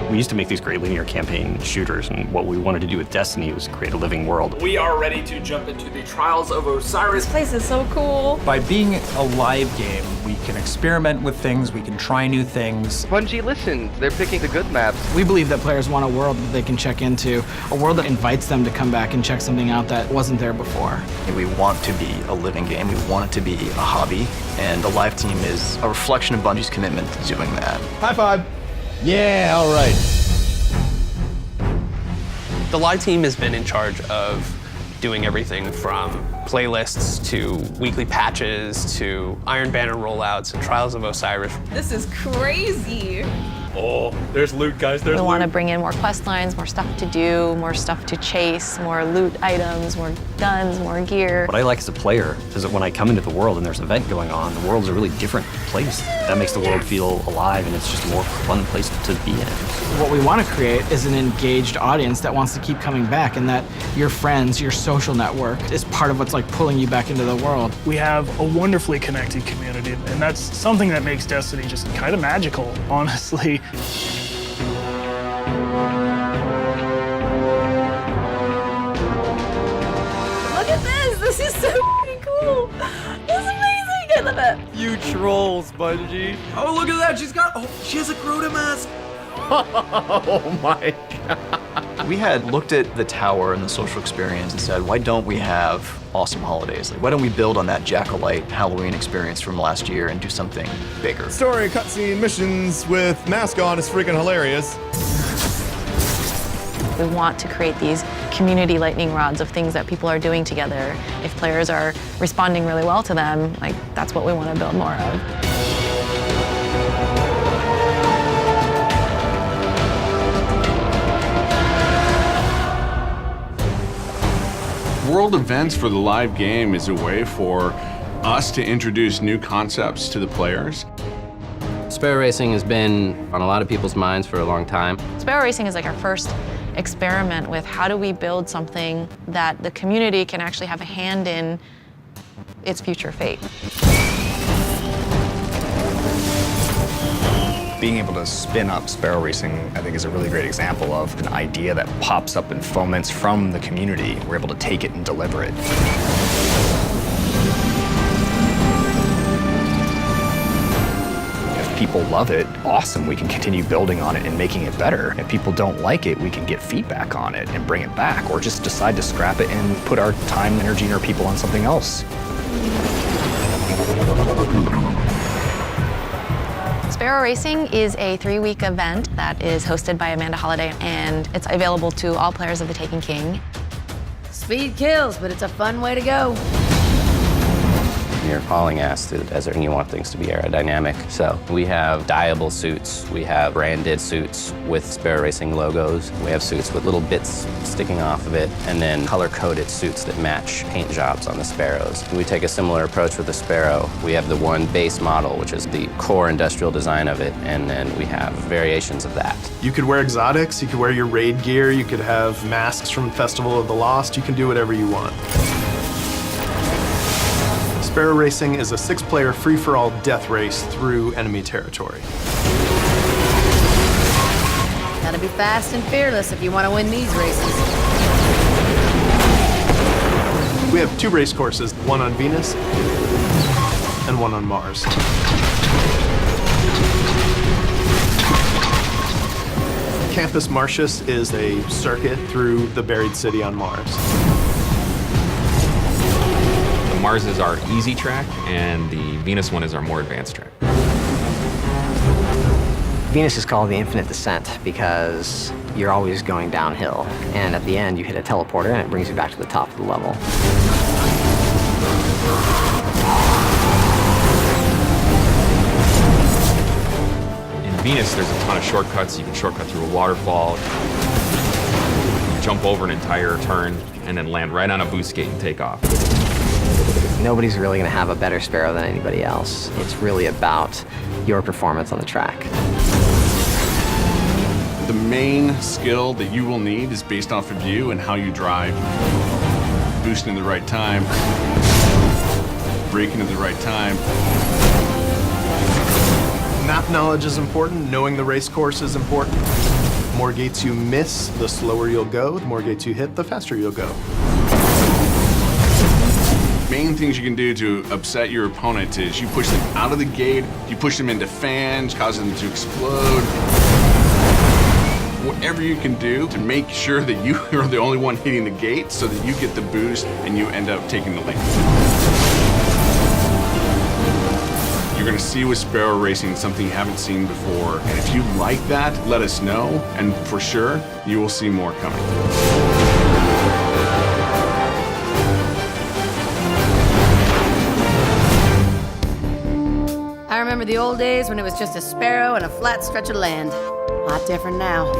We used to make these great linear campaign shooters, and what we wanted to do with Destiny was create a living world. We are ready to jump into the Trials of Osiris. This place is so cool. By being a live game, we can experiment with things, we can try new things. Bungie listened. They're picking the good maps. We believe that players want a world that they can check into, a world that invites them to come back and check something out that wasn't there before. We want to be a living game, we want it to be a hobby, and the live team is a reflection of Bungie's commitment to doing that. High five. Yeah, all right. The live team has been in charge of doing everything from playlists to weekly patches to Iron Banner rollouts and Trials of Osiris. This is crazy. Oh, there's loot, guys. There's We loot. want to bring in more quest lines, more stuff to do, more stuff to chase, more loot items, more guns, more gear. What I like as a player is that when I come into the world and there's an event going on, the world's a really different place. That makes the world feel alive, and it's just a more fun place to be in. What we want to create is an engaged audience that wants to keep coming back, and that your friends, your social network is part of what's like pulling you back into the world. We have a wonderfully connected community, and that's something that makes Destiny just kind of magical, honestly. Look at this. This is so cool. This is amazing. I love it. You trolls, Bungie. Oh, look at that. She has a Crota mask. Oh my God. We had looked at the tower and the social experience and said, why don't we have awesome holidays? Like, why don't we build on that Jack-o'-lite Halloween experience from last year and do something bigger? Story, cutscene, missions with mask on is freaking hilarious. We want to create these community lightning rods of things that people are doing together. If players are responding really well to them, like, that's what we want to build more of. World events for the live game is a way for us to introduce new concepts to the players. Sparrow racing has been on a lot of people's minds for a long time. Sparrow racing is like our first experiment with how do we build something that the community can actually have a hand in its future fate. Being able to spin up Sparrow Racing, I think, is a really great example of an idea that pops up and foments from the community. We're able to take it and deliver it. If people love it, awesome, we can continue building on it and making it better. If people don't like it, we can get feedback on it and bring it back, or just decide to scrap it and put our time, energy, and our people on something else. Sparrow Racing is a 3-week event that is hosted by Amanda Holliday, and it's available to all players of the Taken King. Speed kills, but it's a fun way to go. You're hauling ass through the desert and you want things to be aerodynamic. So we have dyeable suits, we have branded suits with Sparrow Racing logos, we have suits with little bits sticking off of it, and then color-coded suits that match paint jobs on the Sparrows. We take a similar approach with the Sparrow. We have the one base model, which is the core industrial design of it, and then we have variations of that. You could wear exotics, you could wear your raid gear, you could have masks from Festival of the Lost, you can do whatever you want. Sparrow Racing is a 6-player free-for-all death race through enemy territory. Gotta be fast and fearless if you want to win these races. We have 2 race courses, one on Venus and one on Mars. Campus Martius is a circuit through the buried city on Mars. Mars is our easy track, and the Venus one is our more advanced track. Venus is called the Infinite Descent because you're always going downhill, and at the end you hit a teleporter and it brings you back to the top of the level. In Venus, there's a ton of shortcuts. You can shortcut through a waterfall, jump over an entire turn, and then land right on a boost gate and take off. Nobody's really going to have a better Sparrow than anybody else. It's really about your performance on the track. The main skill that you will need is based off of you and how you drive. Boosting at the right time, braking at the right time. Map knowledge is important, knowing the race course is important. more gates you miss, the slower you'll go. The more gates you hit, the faster you'll go. Main things you can do to upset your opponent is you push them out of the gate, you push them into fans, cause them to explode. Whatever you can do to make sure that you are the only one hitting the gate so that you get the boost and you end up taking the lead. You're gonna see with Sparrow Racing something you haven't seen before, and if you like that, let us know, and for sure, you will see more coming. I remember the old days when it was just a sparrow and a flat stretch of land. A lot different now.